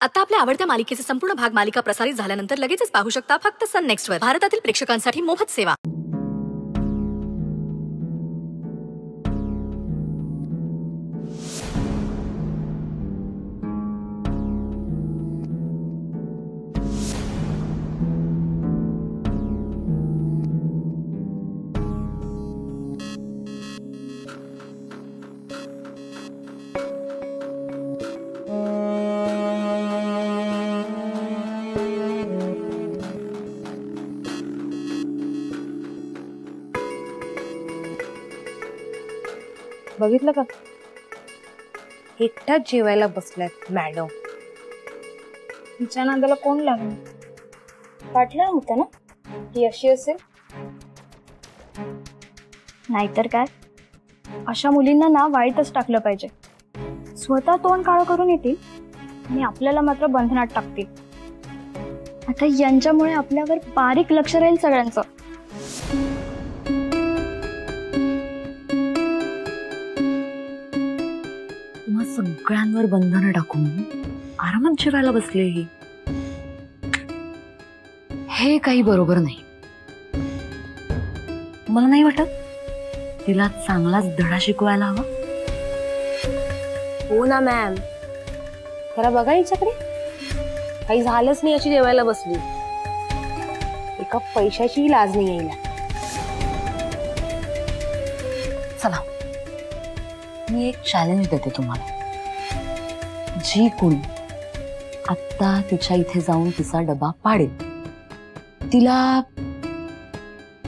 आता आपल्या आवडत्या मालिकेचे संपूर्ण भाग मालिका प्रसारित झाल्यानंतर लगेचच पाहू शकता फक्त सन नेक्स्ट वर. भारतातील प्रेक्षकांसाठी मोफत सेवा. बघितलं का, एकटाच जेवायला बसल्यात मॅडम. तिच्या नादाला कोण लागलं? वाटलं नव्हतं ना ती अशी असेल. नाहीतर काय, अशा मुलींना ना वाईटच टाकलं पाहिजे. स्वतः तोंड काळं करून येतील आणि आपल्याला मात्र बंधनात टाकतील. आता यांच्यामुळे आपल्यावर बारीक लक्ष राहील सगळ्यांचं. सगळ्यांवर बंधनं टाकून आरामात जेवायला बसले. हे काही बरोबर नाही. मला नाही वाटत तिला चांगलाच धडा शिकवायला हवा. हो ना मॅम, खरं बघा हिच्याकडे काही झालंच नाही अशी जेवायला बसली. एका पैशाची लाज नाही यायला. चला, मी एक चॅलेंज देते तुम्हाला. जी कोणी आत्ता तिच्या इथे जाऊन तिचा डबा पाडेल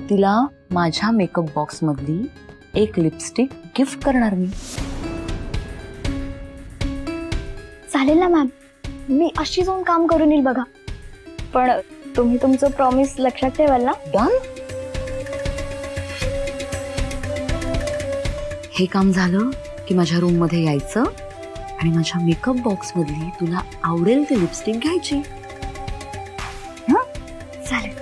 तिला माझ्या मेकअप बॉक्स मधली एक लिपस्टिक गिफ्ट करणार मी. चालेल ना मॅम, मी अशी जाऊन काम करून येईल बघा. पण तुम्ही तुमचं प्रॉमिस लक्षात ठेवाल ना? डन. हे काम झालं की माझ्या रूम मध्ये यायचं आणि माझ्या मेकअप बॉक्स मधली तुला आवडेल ती लिपस्टिक घ्यायची. चालेल.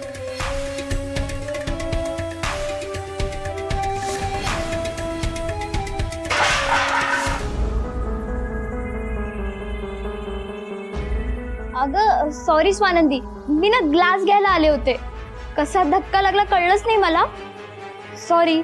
अगं सॉरी स्वानंदी, मी ना ग्लास घ्यायला आले होते. कसा धक्का लागला कळलंच नाही मला. सॉरी.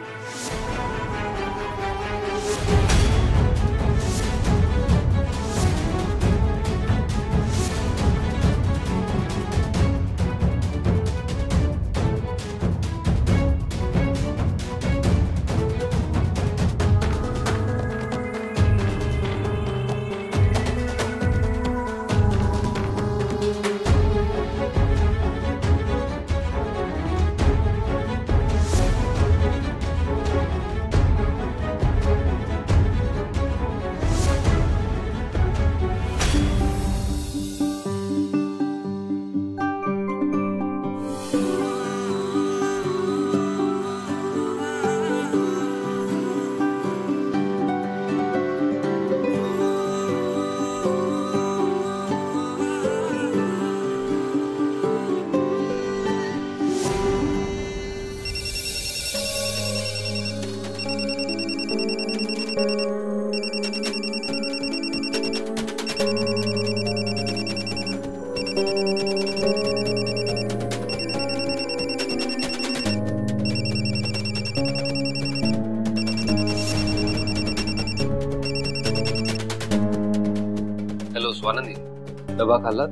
हॅलो स्वानंदी, डबा खाल्लात?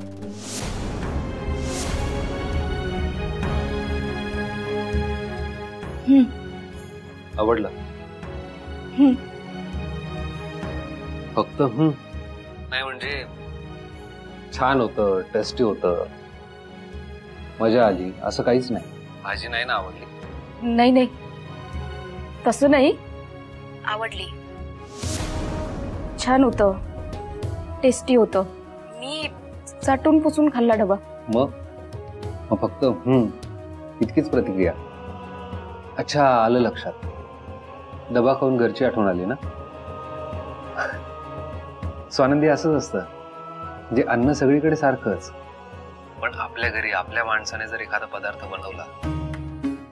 आवडला? फक्त नाही म्हणजे छान होतं, टेस्टी होतं, मजा आली असं काहीच नाही. भाजी नाही ना आवडली? नाही नाही, तसं नाही. आवडली, छान होतं, टेस्टी होतं. मी चाटून पुसून खाल्ला डबा. मग फक्त इतकीच प्रतिक्रिया? अच्छा, आलं लक्षात. डबा खाऊन घरची आठवण आली ना? स्वानंदी, असंच असतं. म्हणजे अन्न सगळीकडे सारखंच, पण आपल्या घरी आपल्या माणसाने जर एखादा पदार्थ बनवला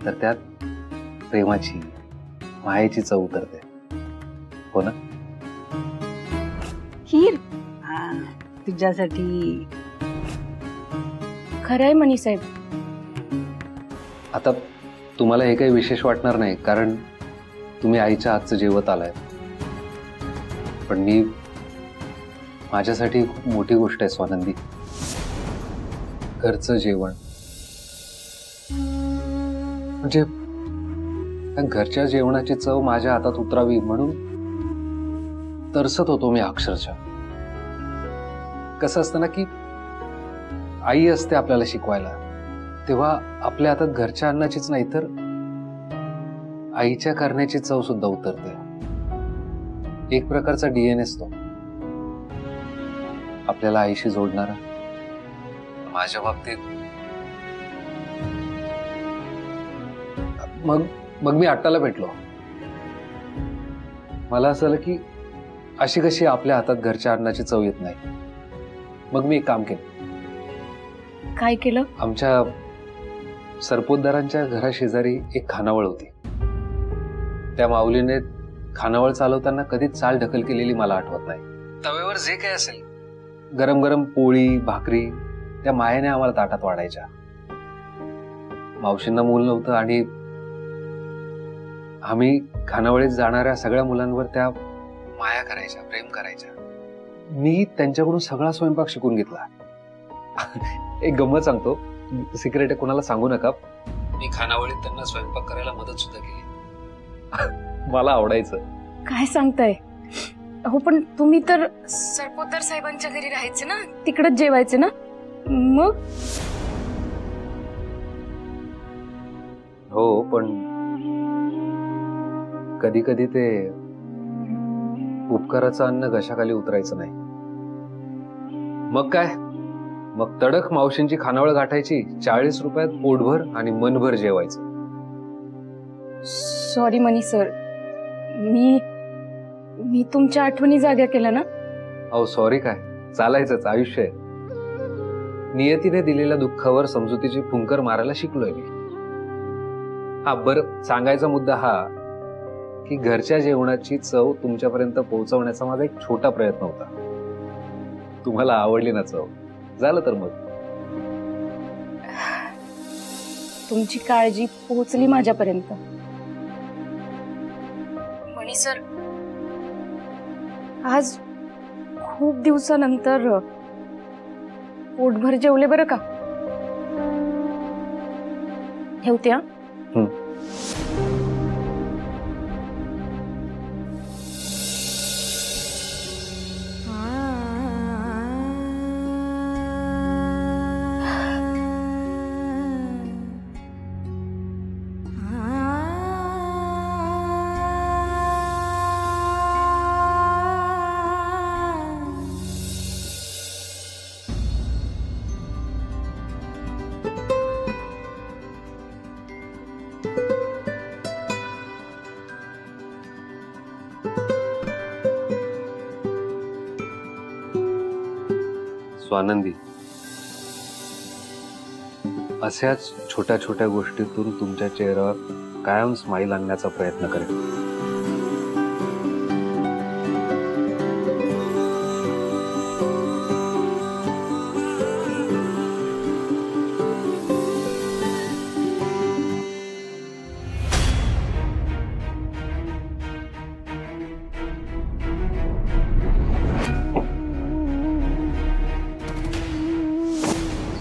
तर त्यात प्रेमाची, मायेची चव उतरते. हो ना? खीर तुझ्यासाठी. खरंय मनी साहेब. आता तुम्हाला हे काही विशेष वाटणार नाही, कारण तुम्ही आईच्या हातचं जेवत आलाय. पण मी माझ्यासाठी खूप मोठी गोष्ट आहे स्वानंदी. घरचं जेवण म्हणजे त्या घरच्या जेवणाची चव माझ्या हातात उतरावी म्हणून तरसत होतो मी अक्षरशः. कसं असतं ना की आई असते आपल्याला शिकवायला, तेव्हा आपल्या हातात घरच्या अन्नाचीच नाही तर आईच्या करण्याची चव सुद्धा उतरते. एक प्रकारचा DNA असतो आपल्याला आईशी जोडणारा. माझ्या बाबतीत मग मी आट्टाला भेटलो. मला असं झालं की अशी कशी आपल्या हातात घरच्या अन्नाची चव येत नाही. मग मी एक काम केलं. काय केलं? आमच्या सरपोतदारांच्या घराशेजारी एक खानावळ होती. त्या माऊलीने खानावळ चालवताना कधीच चाल ढकल केलेली मला आठवत नाही. तव्यावर जे काय असेल गरम गरम पोळी भाकरी त्या मायेने आम्हाला ताटात वाढायच्या. मावशींना मूल नव्हतं आणि आम्ही खानावळीत जाणाऱ्या सगळ्या मुलांवर त्या माया करायच्या, प्रेम करायच्या. मी त्यांच्याकडून सगळा स्वयंपाक शिकून घेतला. एक गंमत सांगतो, सिक्रेट आहे, कोणाला सांगू नका. मी खानावळीत त्यांना स्वयंपाक करायला मदत सुद्धा केली. मला आवडायचं. काय सांगताय? हो पण तुम्ही तर सरपोतदार साहेबांच्या घरी राहायचे ना, तिकडच जेवायचे ना. मग हो, पण कधी कधी ते उपकाराचं अन्न घशाखाली उतरायचं नाही. मग काय, मग तडक मावशींची खानावळ गाठायची, 40 रुपयात पोटभर आणि मनभर जेवायचं. सॉरी मनी सर, मी तुमच्या आठवणी जाग्या केल्या ना. अहो सॉरी काय, चालायचंच, आयुष्य आहे. नियतीने दिलेल्या दुःखावर समजुतीची फुंकर मारायला शिकलोय मी. हा बरं, सांगायचा मुद्दा हा की घरच्या जेवणाची चव तुमच्यापर्यंत पोहोचवण्याचा माझा एक छोटा प्रयत्न होता. तुम्हाला आवडली ना चव, झालं तर मग. तुमची काळजी पोहोचली माझ्यापर्यंत. मणी सर, आज खूप दिवसानंतर पोटभर जेवले बरं का. ठेवते हा. स्वानंदी, अशाच छोट्या छोट्या गोष्टीतून तुमच्या चेहऱ्यावर कायम स्माईल आणण्याचा प्रयत्न करेन.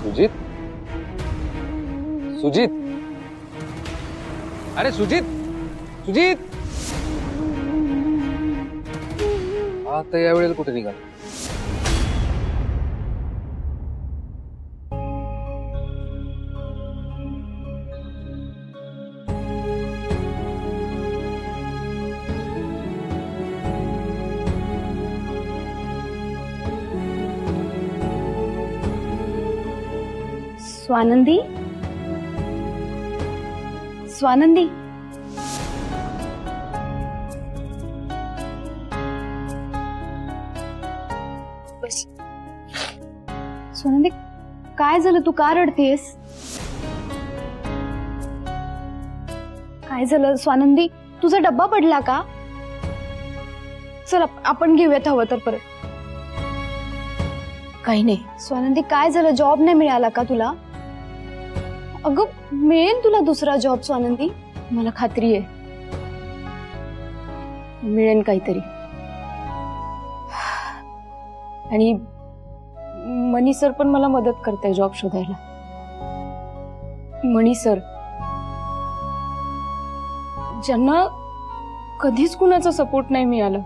सुजीत, सुजीत, अरे सुजीत, सुजीत, आता या वेळेला कुठे निघाल? स्वानंदी, स्वानंदी, स्वानंदी, काय झालं? तू का रडतेस? काय झालं स्वानंदी? तुझा डब्बा पडला का? चल आपण घेऊयात हवं तर परत. काही नाही. स्वानंदी काय झालं, जॉब नाही मिळाला का तुला? अगं मिळेल तुला दुसरा जॉब स्वानंदी, मला खात्री आहे. मिळेल काहीतरी. आणि मनी सर पण मला मदत करताय जॉब शोधायला. मनी सर ज्यांना कधीच कुणाचा सपोर्ट नाही मिळाला,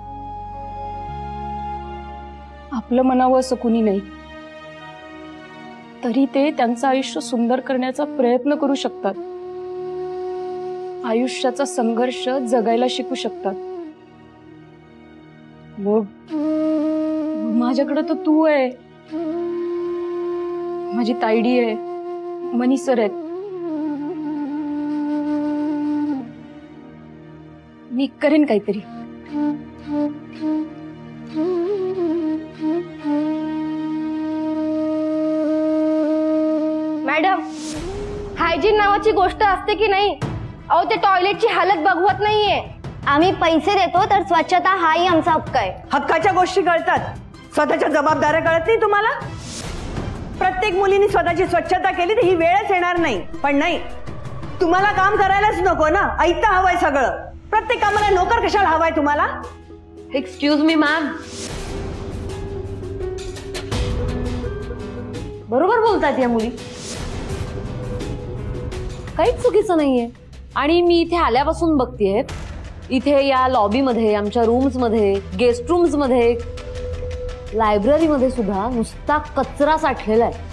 आपलं म्हणावं असं कुणी नाही, तरी ते त्यांचं आयुष्य सुंदर करण्याचा प्रयत्न करू शकतात. आयुष्याचा संघर्ष जगायला शिकू शकतात. मग माझ्याकडे तर तू आहे, माझी ताईडी आहे, मनी सर आहेत. मी करेन काहीतरी. मॅडम, हायजीन नावाची गोष्ट असते की नाही? अहो ते टॉयलेटची हालत बघवत नाहीये. आम्ही पैसे देतो तर स्वच्छता हाही आमचा हक्क आहे. हक्काच्या गोष्टी कळतात, स्वतःच्या जबाबदाऱ्या कळत नाही तुम्हाला? प्रत्येक मुलीने स्वतःची स्वच्छता केली तर ही वेळच येणार नाही. पण नाही, तुम्हाला काम करायलाच नको ना, ऐकता हवंय सगळं. प्रत्येक कामाला नोकर कशाला हवाय तुम्हाला? एक्सक्यूज मी मॅम, बरोबर बोलतात या मुली, काहीच चुकीचं नाहीये. आणि मी इथे आल्यापासून बघतेय, इथे या लॉबीमध्ये, आमच्या रूम्स मध्ये, गेस्ट रूम्स मध्ये, लायब्ररीमध्ये सुद्धा नुसता कचरा साठलेला आहे.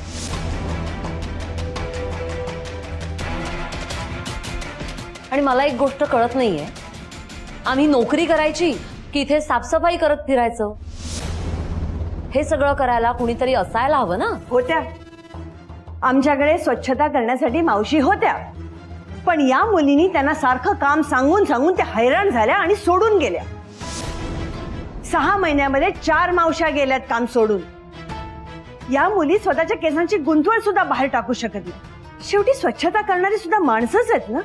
आणि मला एक गोष्ट कळत नाहीये, आम्ही नोकरी करायची की इथे साफसफाई करत फिरायचं? हे सगळं करायला कुणीतरी असायला हवं ना. होत्या आमच्याकडे स्वच्छता करण्यासाठी मावशी होत्या, पण या मुलींनी त्यांना सारखं काम सांगून सांगून त्या हैराण झाल्या आणि सोडून गेल्या. 6 महिन्यामध्ये 4 मावश्या गेल्यात काम सोडून. या मुली स्वतःच्या केसांची गुंतवण सुद्धा बाहेर टाकू शकत नाही. शेवटी स्वच्छता करणारी सुद्धा माणसंच आहेत ना,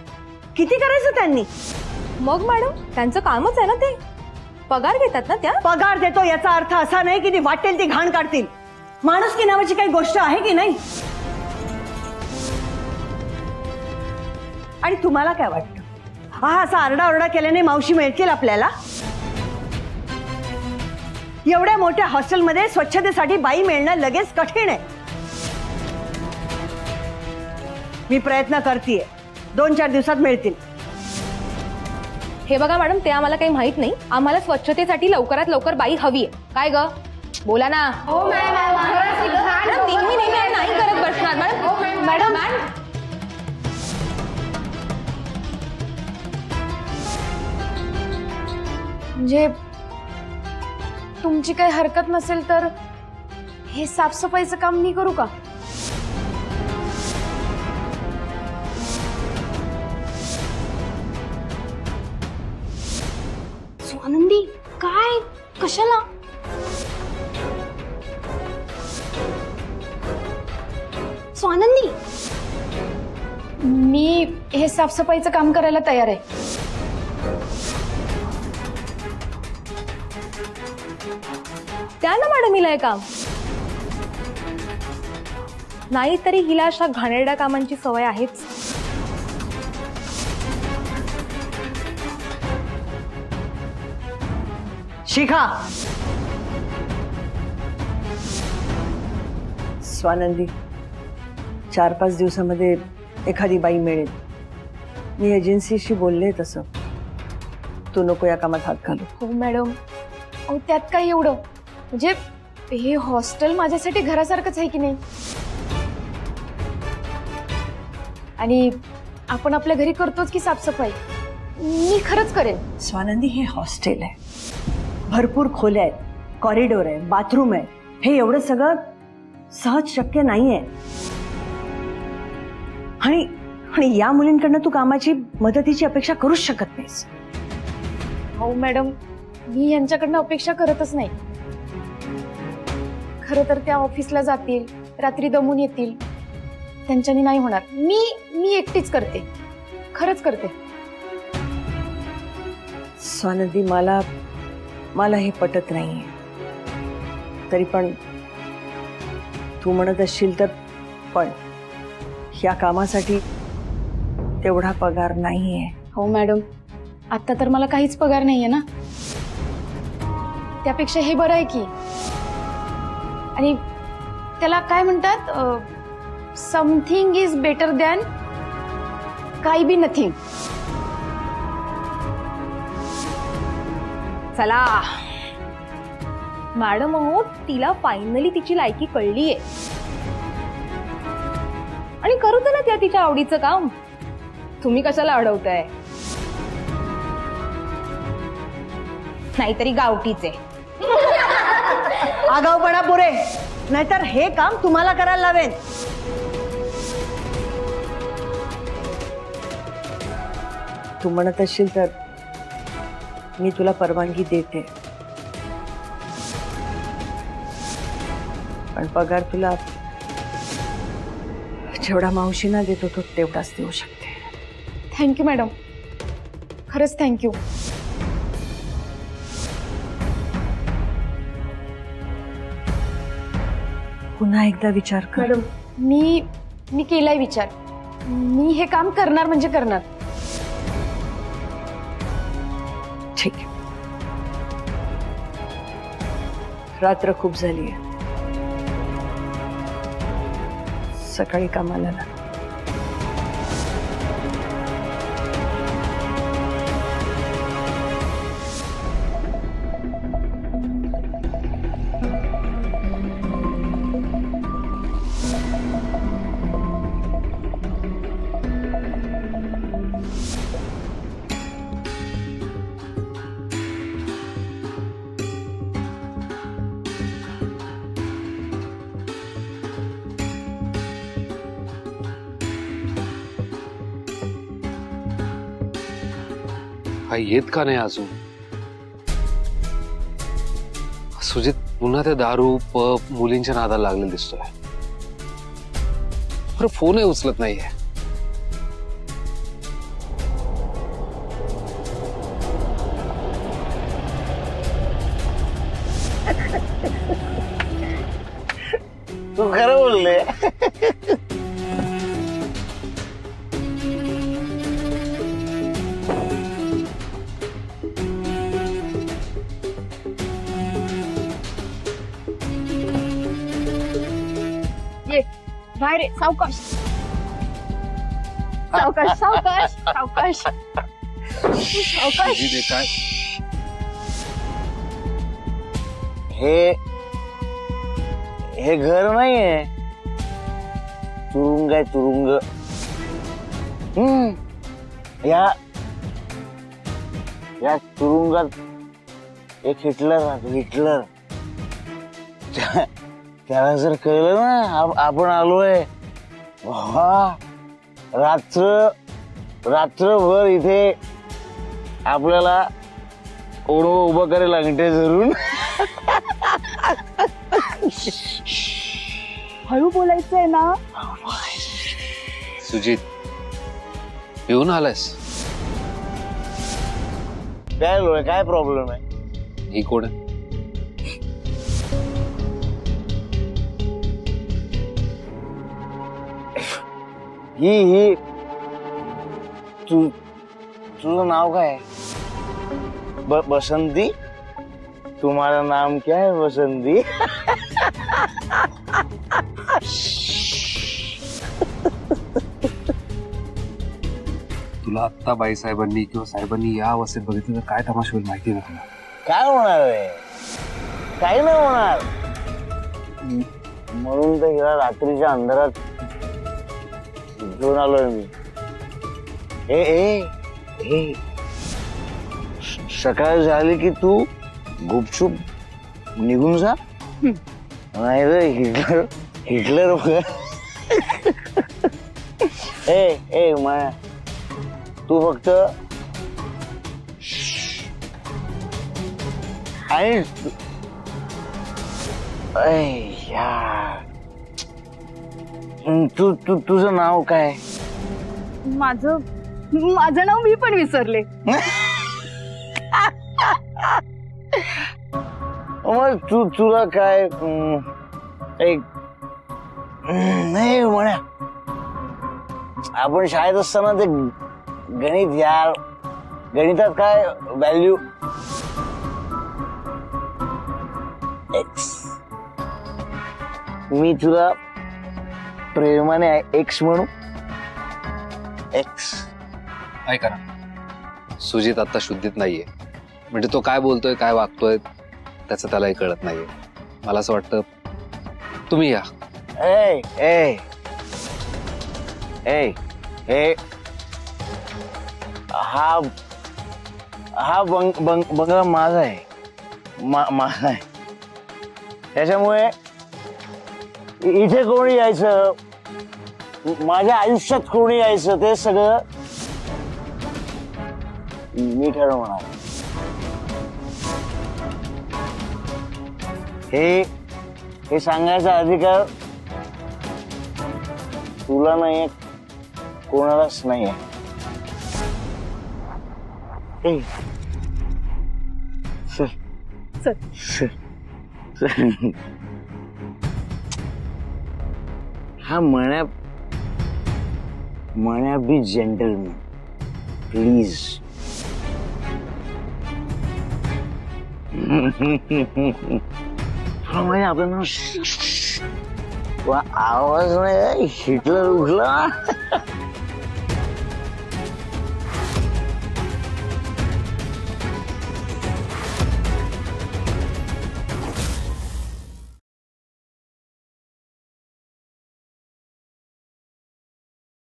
किती करायचं त्यांनी? मग मॅडम, त्यांचं कामच आहे ना ते. पगार घेतात ना त्या. पगार देतो याचा अर्थ असा नाही की ती वाटेल ती घाण काढतील. माणुसकी नावाची काही गोष्ट आहे की नाही? आणि तुम्हाला काय वाटतं, हा असा आरडाओरडा केल्याने मावशी मिळतील आपल्याला? एवढ्या मोठ्या हॉस्टेलमध्ये स्वच्छतेसाठी बाई मिळणं लगेच कठीण आहे. मी प्रयत्न करतेय, 2-4 दिवसात मिळतील. हे बघा मॅडम, ते आम्हाला काही माहित नाही. आम्हाला स्वच्छतेसाठी लवकरात लवकर बाई हवी आहे. काय ग, बोला ना. हो मॅडम, नेहमी नाही करत बसणार मॅडम. मॅडम म्हणजे तुमची काही हरकत नसेल तर हे साफसफाईचं काम मी करू का? स्वानंदी, काय, कशाला? स्वानंदी, मी हे साफसफाईचं काम करायला तयार आहे. त्या ना मॅडम हिला हे काम. नाही तरी हिला अशा घाणेरड्या कामांची सवय आहेच. शिखा. स्वानंदी, 4-5 दिवसामध्ये एखादी बाई मिळेल. मी एजन्सीशी बोलले, तसं तू नको या कामात हात घालू. हो मॅडम. अहो त्यात काय एवढं, म्हणजे हे हॉस्टेल माझ्यासाठी घरासारखंच आहे की नाही? आणि आपण आपल्या घरी करतोच की साफसफाई, मी खरंच करेन. स्वानंदी, हे हॉस्टेल आहे, भरपूर खोल्या आहेत, कॉरिडोर आहे, बाथरूम आहे. हे एवढं सगळं सहज शक्य नाहीये. आणि या मुलींकडनं तू कामाची मदतीची अपेक्षा करूच शकत नाहीस. हो मॅडम, मी यांच्याकडनं अपेक्षा करतच नाही. खरं तर त्या ऑफिसला जातील, रात्री दमून येतील, त्यांच्यानी नाही होणार. मी एकटीच करते, खरंच करते. स्वानंदी, मला हे पटत नाहीये. तरी पण तू म्हणत असशील तर, पण या कामासाठी तेवढा पगार नाहीये. हो मॅडम, आता तर मला काहीच पगार नाहीये ना. त्यापेक्षा हे बरं आहे की. आणि त्याला काय म्हणतात, समथिंग इज बेटर दॅन काही बी नथिंग. चला मॅडम, हो तिला फायनली तिची लायकी कळलीये आणि करू दे ना त्या तिच्या आवडीचं काम. तुम्ही कशाला अडवताय? नाहीतरी गावठीचे. आगाऊपणा पुरे, नाहीतर हे काम तुम्हाला करायला लावेन. तू म्हणत असशील तर मी तुला परवानगी देते, पण पगार तुला जेवढा मावशींना देतो तो तेवढाच देऊ शकते. थँक्यू मॅडम, खरंच थँक्यू. पुन्हा एकदा विचार कर. मॅडम, मी केलाय विचार. मी हे काम करणार म्हणजे करणार. ठीक आहे. रात्र खूप झाली आहे, सकाळी कामाला लाग. काही येत का नाही अजून? सुजित पुन्हा त्या दारू पब मुलींच्या नादाला लागलेला दिसतोय. बरं फोनही उचलत नाहीये. तू खरं बोलले. बाहेर ये, सावकाश सावकाश सावकाश सावकाश सावकाश. सुजित, हे काय? हे घर नाहीये, तुरुंग आहे, तुरुंग. या तुरुंगात एक हिटलर राहतो, हिटलर. त्याला जर कळलं ना आपण आलोय, रात्रभर इथे आपल्याला ओढव उभं करेल अंगठे धरून. हळू बोलायचंय ना. सुजित, पिऊन आलायस? काय प्रॉब्लेम आहे? ही कोण आहे? ही तुझं नाव काय? बसंती? तुम्हारा नाम क्या है बसंती? तुला आत्ता बाईसाहेबांनी किंवा साहेबांनी या अवस्थेत बघितलं तर काय तमाशा होईल माहिती नाही तुला. काय होणार आहे? काही नाही होणार. म्हणून तर हिला रात्रीच्या अंधारात घेऊन आलोय मी. सकाळ झाली की तू गुपचूप निघून जा, नाही तर हिटलर माया, तू फक्त तुझं नाव काय? माझं नाव मी पण विसरले. मग तुला काय एक नाही म्हणा, आपण शाळेत असताना ते गणित यार, गणितात काय व्हॅल्यू एक्स. मी तुला प्रेमाने एक्स म्हणू. एक्स. ऐका ना, सुजित आता शुद्धीत नाहीये, म्हणजे तो काय बोलतोय काय वागतोय त्याचं त्यालाही कळत नाहीये. मला असं वाटतं तुम्ही या. ए ए ए ए हा हा बंगला माझा आहे, माझा आहे. त्याच्यामुळे इथे कोणी यायचं, माझ्या आयुष्यात कोणी यायचं ते सगळं मी ठरवणार. हे सांगायचा अधिकार तुला नाहीये, कोणालाच नाहीये. हा मण्या बी जेंटलमॅन प्लीज. म्हणजे आपल्याला आवाज नाही, हिटलर उठला.